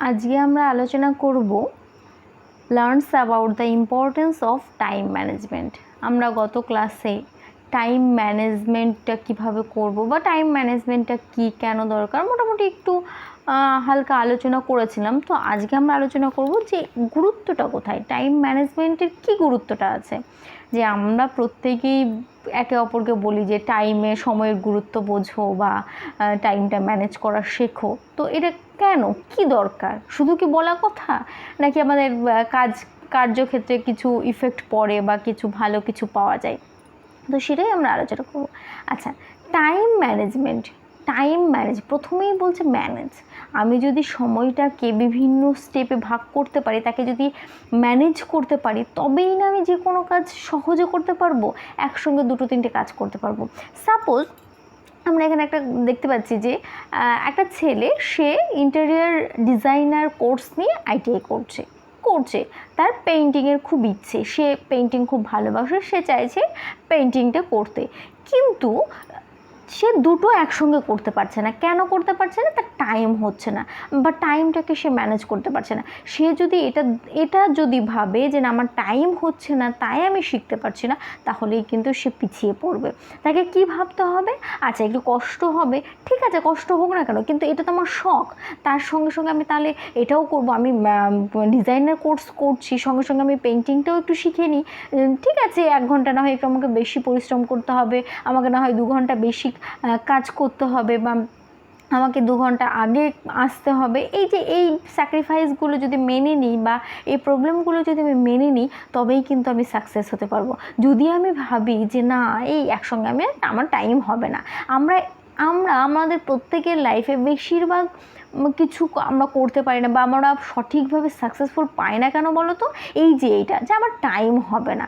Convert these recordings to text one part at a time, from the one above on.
আজকে আমরা আলোচনা করব learns about the importance of time management. আমরা গত ক্লাসে টাইম ম্যানেজমেন্টটা কীভাবে করব বা টাইম ম্যানেজমেন্টটা কী, কেন দরকার, মোটামুটি একটু হালকা আলোচনা করেছিলাম। তো আজকে আমরা আলোচনা করব যে গুরুত্বটা কোথায়, টাইম ম্যানেজমেন্টের কী গুরুত্বটা আছে। যে আমরা প্রত্যেকেই একে অপরকে বলি যে সময়ের গুরুত্ব বোঝো বা টাইমটা ম্যানেজ করা শেখো। তো এটা কেন, কি দরকার, শুধু কি বলা কথা, নাকি আমাদের কার্যক্ষেত্রে কিছু ইফেক্ট পড়ে বা কিছু ভালো কিছু পাওয়া যায়? তো সেটাই আমরা আলোচনা করব। আচ্ছা, টাইম ম্যানেজ প্রথমেই বলছে ম্যানেজ। আমি যদি সময়টাকে বিভিন্ন স্টেপে ভাগ করতে পারি, তাকে যদি ম্যানেজ করতে পারি, তবেই না আমি যে কোনো কাজ সহজে করতে পারবো, একসঙ্গে দুটো তিনটে কাজ করতে পারবো। সাপোজ আমরা এখানে একটা দেখতে পাচ্ছি যে একটা ছেলে, সে ইন্টেরিয়ার ডিজাইনার কোর্স নিয়ে আইটিআই করছে, তার পেইন্টিংয়ের খুব ইচ্ছে, সে পেইন্টিং খুব ভালোবাসে, সে চাইছে পেইন্টিংটা করতে, কিন্তু সে দুটো একসঙ্গে করতে পারছে না। কেন করতে পারছে না? তার টাইম হচ্ছে না, বা টাইমটাকে সে ম্যানেজ করতে পারছে না। সে যদি এটা যদি ভাবে যে না, আমার টাইম হচ্ছে না তাই আমি শিখতে পারছি না, তাহলেই কিন্তু সে পিছিয়ে পড়বে। তাকে কি ভাবতে হবে? আচ্ছা, একটু কষ্ট হবে, ঠিক আছে, কষ্ট হোক না কেন, কিন্তু এটা তো আমার শখ, তার সঙ্গে সঙ্গে আমি তাহলে এটাও করব। আমি ডিজাইনার কোর্স করছি, সঙ্গে সঙ্গে আমি পেইন্টিংটাও একটু শিখে নিই। ঠিক আছে, 1 ঘন্টা না হয় একটু আমাকে বেশি পরিশ্রম করতে হবে, আমাকে না হয় 2 ঘন্টা বেশি কাজ করতে হবে, বা আমাকে 2 ঘন্টা আগে আসতে হবে। এই স্যাক্রিফাইসগুলো যদি মেনে নিই, বা এই প্রবলেমগুলো যদি আমি মেনে নিই, তবেই কিন্তু আমি সাকসেস হতে পারবো। যদি আমি ভাবি যে না, একসঙ্গে আমার টাইম হবে না। আমরা আমাদের প্রত্যেকের লাইফে বেশিরভাগ কিছু আমরা করতে পারি না, বা আমরা সঠিকভাবে সাকসেসফুল পাই না। কেন বলো তো? এইটা যে আমার টাইম হবে না।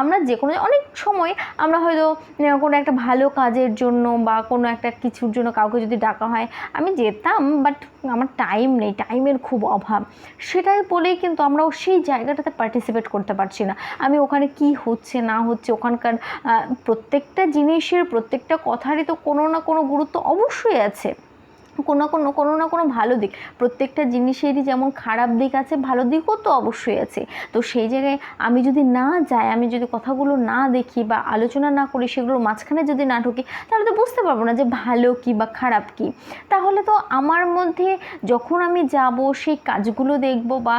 আমরা যে কোনো অনেক সময় আমরা হয়তো কোনো একটা ভালো কাজের জন্য বা কোনো একটা কিছুর জন্য কাউকে যদি ডাকা হয়, আমি যেতাম, বাট আমার টাইম নেই, টাইমের খুব অভাব, সেটাই বলেই কিন্তু আমরাও সেই জায়গাটাতে পার্টিসিপেট করতে পারছি না। আমি ওখানে কি হচ্ছে না হচ্ছে, ওখানকার প্রত্যেকটা জিনিসের, প্রত্যেকটা কথারই তো কোনো না কোনো গুরুত্ব অবশ্যই আছে, কোনো না কোনো ভালো দিক। প্রত্যেকটা জিনিসেরই যেমন খারাপ দিক আছে, ভালো দিকও তো অবশ্যই আছে। তো সেই জায়গায় আমি যদি না যাই, আমি যদি কথাগুলো না দেখি বা আলোচনা না করি, সেগুলো মাঝখানে যদি না ঢুকি, তাহলে তো বুঝতে পারবো না যে ভালো কী বা খারাপ কী। তাহলে তো আমার মধ্যে যখন আমি যাব, সেই কাজগুলো দেখব বা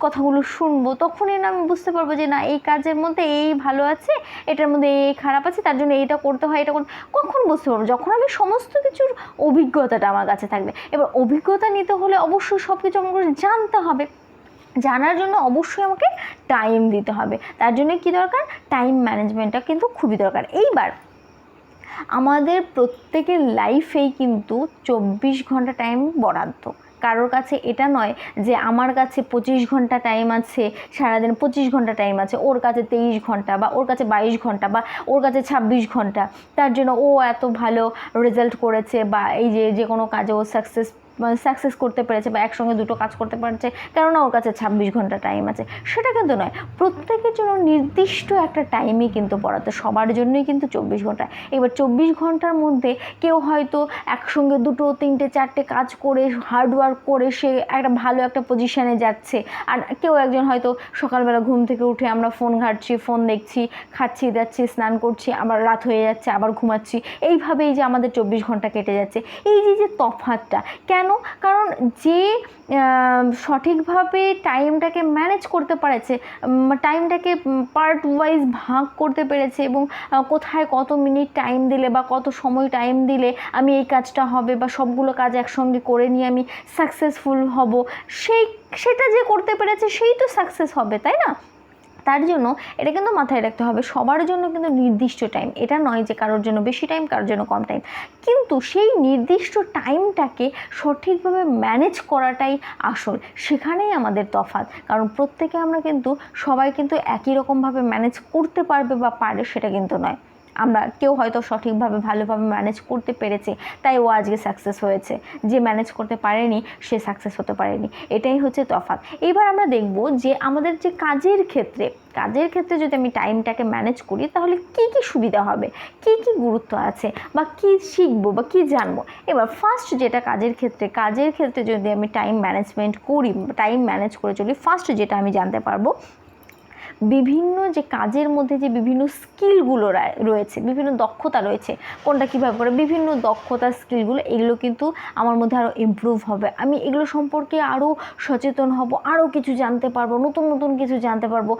কথাগুলো শুনবো, তখনই না আমি বুঝতে পারবো যে না, এই কাজের মধ্যে এই ভালো আছে, এটার মধ্যে এই খারাপ আছে, তার জন্য এইটা করতে হয়, এটা কখন বুঝতে পারবো? যখন আমি সমস্ত কিছুর অভিজ্ঞতাটা আমার কাছে থাকবে। এবার অভিজ্ঞতা নিতে হলে অবশ্যই সব কিছু আমাকে জানতে হবে। জানার জন্য অবশ্যই আমাকে টাইম দিতে হবে। তার জন্য কি দরকার? টাইম ম্যানেজমেন্টটা কিন্তু খুবই দরকার। এইবার আমাদের প্রত্যেকের লাইফেই কিন্তু 24 ঘন্টা টাইম বরাদ্দ। কারোর কাছে এটা নয় যে আমার কাছে 25 ঘন্টা টাইম আছে, সারাদিন 25 ঘন্টা টাইম আছে, ওর কাছে 23 ঘন্টা, বা ওর কাছে 22 ঘন্টা, বা ওর কাছে 26 ঘন্টা, তার জন্য ও এত ভালো রেজাল্ট করেছে, বা এই যে কোনো কাজে ও সাকসেস করতে পেরেছে, বা একসঙ্গে দুটো কাজ করতে পারছে, কেননা ওর কাছে 26 ঘন্টা টাইম আছে। সেটা কিন্তু নয়, প্রত্যেকের জন্য নির্দিষ্ট একটা টাইমই কিন্তু বরাদ্দ, সবার জন্যই কিন্তু 24 ঘন্টা। এবার 24 ঘন্টার মধ্যে কেউ হয়তো একসঙ্গে 2, 3, 4টে কাজ করে, হার্ডওয়ার্ক করে সে একটা ভালো একটা পজিশানে যাচ্ছে, আর কেউ একজন হয়তো সকালবেলা ঘুম থেকে উঠে আমরা ফোন ঘাঁটছি, ফোন দেখছি, খাচ্ছি যাচ্ছি, স্নান করছি, আবার রাত হয়ে যাচ্ছে, আবার ঘুমাচ্ছি, এইভাবেই যে আমাদের 24 ঘন্টা কেটে যাচ্ছে। যে তফাৎটা কেন? কারণ যে সঠিকভাবে টাইমটাকে ম্যানেজ করতে পেরেছে, টাইমটাকে পার্ট ওয়াইজ ভাগ করতে পেরেছে, এবং কোথায় কত মিনিট টাইম দিলে বা কত সময় টাইম দিলে আমি এই কাজটা হবে, বা সবগুলো কাজ একসঙ্গে করে নিয়ে আমি সাকসেসফুল হব, সেটা যে করতে পেরেছে সেই তো সাকসেস হবে, তাই না? তার জন্য এটা কিন্তু মাথায় রাখতে হবে, সবার জন্য কিন্তু নির্দিষ্ট টাইম, এটা নয় যে কারোর জন্য বেশি টাইম, কারোর জন্য কম টাইম, কিন্তু সেই নির্দিষ্ট টাইমটাকে সঠিকভাবে ম্যানেজ করাটাই আসল, সেখানেই আমাদের তফাৎ। কারণ প্রত্যেকে আমরা কিন্তু সবাই কিন্তু একই রকমভাবে ম্যানেজ করতে পারবে বা পারে, সেটা কিন্তু নয়। আমরা কেউ হয়তো সঠিকভাবে ভালোভাবে ম্যানেজ করতে পেরেছে, তাই ও আজকে সাকসেস হয়েছে। যে ম্যানেজ করতে পারেনি সে সাকসেস হতে পারেনি, এটাই হচ্ছে তফাৎ। এইবার আমরা দেখব যে আমাদের যে কাজের ক্ষেত্রে যদি আমি টাইমটাকে ম্যানেজ করি তাহলে কি কি সুবিধা হবে, কি কি গুরুত্ব আছে, বা কি শিখবো বা কি জানবো। এবার ফার্স্ট যেটা কাজের ক্ষেত্রে যদি আমি টাইম ম্যানেজমেন্ট করি, টাইম ম্যানেজ করে চলি, ফার্স্ট যেটা আমি জানতে পারবো বিভিন্ন যে কাজের মধ্যে যে বিভিন্ন স্কিলগুলো রয়েছে, বিভিন্ন দক্ষতা রয়েছে, কোনটা কীভাবে করে বিভিন্ন দক্ষতা স্কিলগুলো, এগুলো কিন্তু আমার মধ্যে আরও ইমপ্রুভ হবে। আমি এগুলো সম্পর্কে আরও সচেতন হব, আরও কিছু জানতে পারবো, নতুন নতুন কিছু জানতে পারবো,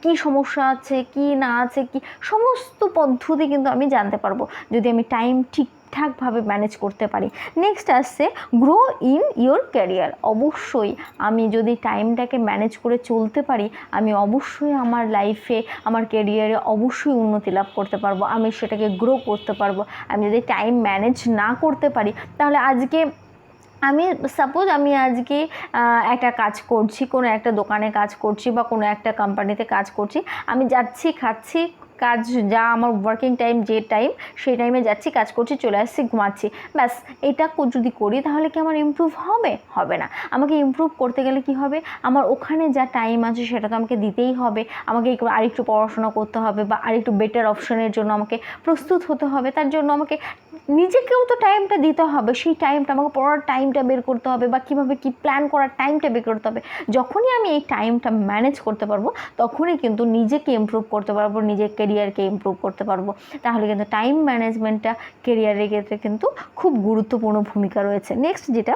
কী সমস্যা আছে কী না আছে, কি সমস্ত পদ্ধতি কিন্তু আমি জানতে পারবো যদি আমি টাইম ঠিকঠাকভাবে ম্যানেজ করতে পারি। নেক্সট আসছে গ্রো ইন ইয়োর ক্যারিয়ার। অবশ্যই আমি যদি টাইমটাকে ম্যানেজ করে চলতে পারি, আমি অবশ্যই আমার লাইফে, আমার ক্যারিয়ারে অবশ্যই উন্নতি লাভ করতে পারবো, আমি সেটাকে গ্রো করতে পারবো। আমি যদি টাইম ম্যানেজ না করতে পারি তাহলে আজকে সাপোজ আমি আজকে একটা কাজ করছি, কোনো একটা দোকানে কাজ করছি বা কোনো একটা কোম্পানিতে কাজ করছি, আমি যাচ্ছি, খাচ্ছি, কাজ যা আমার ওয়ার্কিং টাইম, যে টাইম সেই টাইমে যাচ্ছি, কাজ করছি, চলে আসছি, ঘুমাচ্ছি, ব্যাস। এটা যদি করি তাহলে কি আমার ইমপ্রুভ হবে? হবে না। আমাকে ইমপ্রুভ করতে গেলে কি হবে, আমার ওখানে যা টাইম আছে সেটা তো আমাকে দিতেই হবে, আমাকে আরেকটু পড়াশোনা করতে হবে বা আরেকটু বেটার অপশনের জন্য আমাকে প্রস্তুত হতে হবে। তার জন্য আমাকে নিজেকেও তো টাইমটা দিতে হবে, সেই টাইমটা আমাকে পড়ার টাইমটা বের করতে হবে বা কীভাবে কী প্ল্যান করার টাইমটা বের করতে হবে। যখনই আমি এই টাইমটা ম্যানেজ করতে পারবো তখনই কিন্তু নিজেকে ইমপ্রুভ করতে পারবো, নিজের কেরিয়ারকে ইমপ্রুভ করতে পারবো। তাহলে কিন্তু টাইম ম্যানেজমেন্টটা কেরিয়ারের ক্ষেত্রে কিন্তু খুব গুরুত্বপূর্ণ ভূমিকা রয়েছে। নেক্সট যেটা,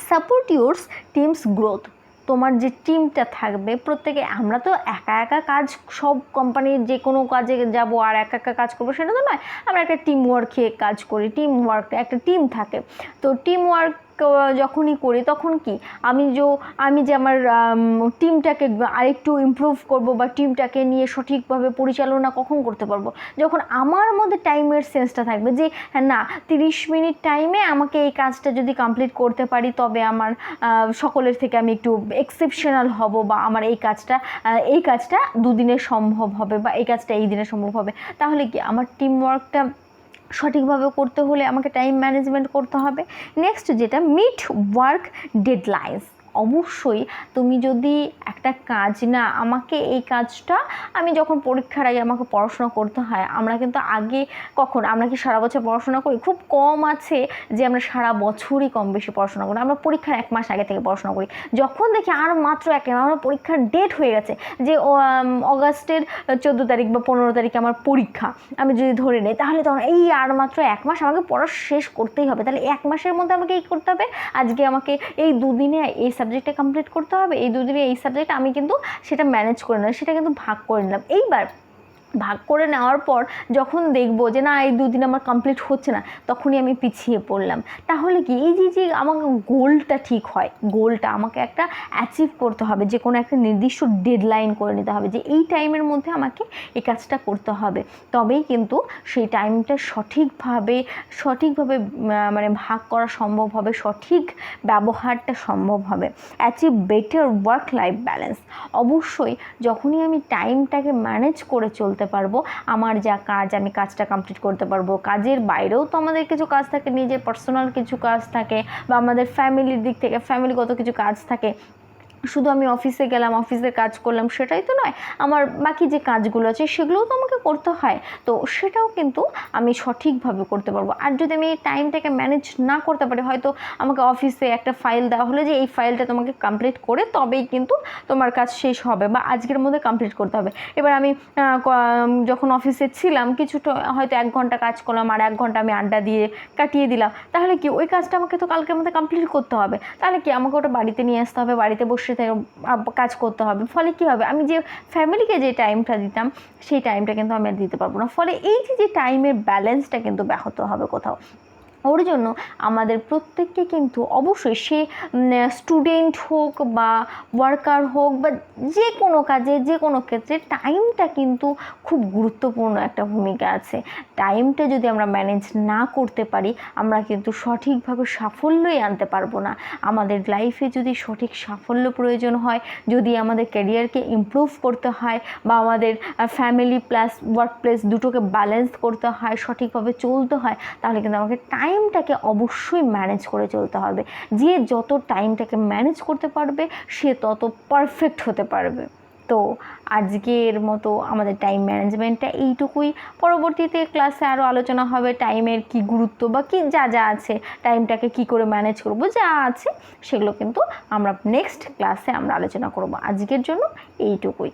সাপোর্ট ইউর টিমস গ্রোথ। তোমার যে টিমটা থাকবে, প্রত্যেকে, আমরা তো একা একা কাজ, সব কোম্পানির যে কোনো কাজে যাব আর একা একা কাজ করবো সেটা তো নয়, আমরা একটা টিম ওয়ার্কে কাজ করি, একটা টিম থাকে। তো টিম ওয়ার্ক যখনই করি তখন কি আমি যে আমার টিমটাকে আরেকটু ইমপ্রুভ করব বা টিমটাকে নিয়ে সঠিকভাবে পরিচালনা কখন করতে পারবো, যখন আমার মধ্যে টাইমের সেন্সটা থাকবে যে না, 30 মিনিট টাইমে আমাকে এই কাজটা যদি কমপ্লিট করতে পারি তবে আমার সকলের থেকে আমি একটু এক্সেপশনাল হব, বা আমার এই কাজটা দুদিনে সম্ভব হবে, বা এই কাজটা এই দিনে সম্ভব হবে। তাহলে কি আমার টিম ওয়ার্কটা সঠিকভাবে করতে হলে আমাকে টাইম ম্যানেজমেন্ট করতে হবে। নেক্সট যেটা, মিট ওয়ার্ক ডেডলাইন্স। অবশ্যই তুমি যদি একটা কাজ, না আমাকে এই কাজটা, আমি যখন পরীক্ষার আগে আমাকে পড়াশোনা করতে হয়, আমরা কিন্তু আগে আমরা কি সারা বছর পড়াশোনা করি? খুব কম আছে যে আমরা সারা বছরই কম বেশি পড়াশোনা করি। আমরা পরীক্ষার 1 মাস আগে থেকে পড়াশোনা করি। যখন দেখি আর মাত্র 1 মাস, আমার পরীক্ষার ডেট হয়ে গেছে, যে অগাস্টের 14 তারিখ বা 15 তারিখে আমার পরীক্ষা, আমি যদি ধরে নিই, তাহলে তখন এই আর মাত্র 1 মাস আমাকে পড়া শেষ করতেই হবে। তাহলে 1 মাসের মধ্যে আমাকে এই করতে হবে, আজকে আমাকে এই 2 দিনে এই সাবজেক্টটা কমপ্লিট করতে হবে, এই 2 দিনে এই সাবজেক্ট, আমি কিন্তু সেটা ম্যানেজ করে নিলাম, সেটা কিন্তু ভাগ করে নিলাম। এইবার ভাগ করে নেওয়ার পর যখন দেখবো যে না, এই 2 দিন আমার কমপ্লিট হচ্ছে না, তখনই আমি পিছিয়ে পড়লাম। তাহলে কি এই যে আমার গোলটা ঠিক হয়, গোলটা আমাকে একটা অ্যাচিভ করতে হবে, যে কোনো একটা নির্দিষ্ট ডেডলাইন করে নিতে হবে যে এই টাইমের মধ্যে আমাকে এই কাজটা করতে হবে, তবেই কিন্তু সেই টাইমটা সঠিকভাবে মানে ভাগ করা সম্ভব হবে, সঠিক ব্যবহারটা সম্ভব হবে। Achieve better work life balance. অবশ্যই যখনই আমি টাইমটাকে ম্যানেজ করে চলতে পারবো, আমার যা কাজ, আমি কাজটা কমপ্লিট করতে পারবো। কাজের বাইরেও তো আমাদের কিছু কাজ থাকে, নিজের পার্সোনাল কিছু কাজ থাকে, বা আমাদের ফ্যামিলির দিক থেকে ফ্যামিলিগত কিছু কাজ থাকে। শুধু আমি অফিসে গেলাম, অফিসের কাজ করলাম, সেটাই তো নয়, আমার বাকি যে কাজগুলো আছে সেগুলোও তো আমাকে করতে হয়। তো সেটাও কিন্তু আমি সঠিকভাবে করতে পারবো। আর যদি আমি এই টাইমটাকে ম্যানেজ না করতে পারি, হয়তো আমাকে অফিসে একটা ফাইল দেওয়া হলো যে এই ফাইলটা তোমাকে কমপ্লিট করে তবেই কিন্তু তোমার কাজ শেষ হবে, বা আজকের মধ্যে কমপ্লিট করতে হবে। এবার আমি যখন অফিসে ছিলাম, কিছুটা হয়তো 1 ঘন্টা কাজ করলাম, আর 1 ঘন্টা আমি আড্ডা দিয়ে কাটিয়ে দিলাম, তাহলে কি ওই কাজটা আমাকে তো কালকের মধ্যে কমপ্লিট করতে হবে। তাহলে কি আমাকে ওটা বাড়িতে নিয়ে আসতে হবে, বাড়িতে বসে কাজ করতে হবে। ফলে কি হবে, আমি যে ফ্যামিলিকে যে টাইমটা দিতাম সেই টাইমটা কিন্তু আমি আর দিতে পারবো না। ফলে এই যে টাইমের ব্যালেন্সটা কিন্তু ব্যাহত হবে কোথাও। ওর জন্য আমাদের প্রত্যেককে কিন্তু অবশ্যই সে স্টুডেন্ট হোক বা ওয়ার্কার হোক বা যে কোনো কাজে যে কোনো ক্ষেত্রে টাইমটা কিন্তু খুব গুরুত্বপূর্ণ একটা ভূমিকা আছে। টাইমটা যদি আমরা ম্যানেজ না করতে পারি আমরা কিন্তু সঠিকভাবে সাফল্যই আনতে পারবো না। আমাদের লাইফে যদি সঠিক সাফল্য প্রয়োজন হয়, যদি আমাদের ক্যারিয়ারকে ইমপ্রুভ করতে হয় বা আমাদের ফ্যামিলি প্লাস ওয়ার্ক প্লেস দুটোকে ব্যালেন্স করতে হয়, সঠিকভাবে চলতে হয়, তাহলে কিন্তু আমাকে টাইমটাকে অবশ্যই ম্যানেজ করে চলতে হবে। যে যত টাইমটাকে ম্যানেজ করতে পারবে সে তত পারফেক্ট হতে পারবে। তো আজকের মতো আমাদের টাইম ম্যানেজমেন্টটা এইটুকুই। পরবর্তীতে ক্লাসে আরও আলোচনা হবে টাইমের কি গুরুত্ব বা কি যা যা আছে, টাইমটাকে কি করে ম্যানেজ করব যা আছে সেগুলো কিন্তু আমরা নেক্সট ক্লাসে আমরা আলোচনা করব। আজকের জন্য এইটুকুই।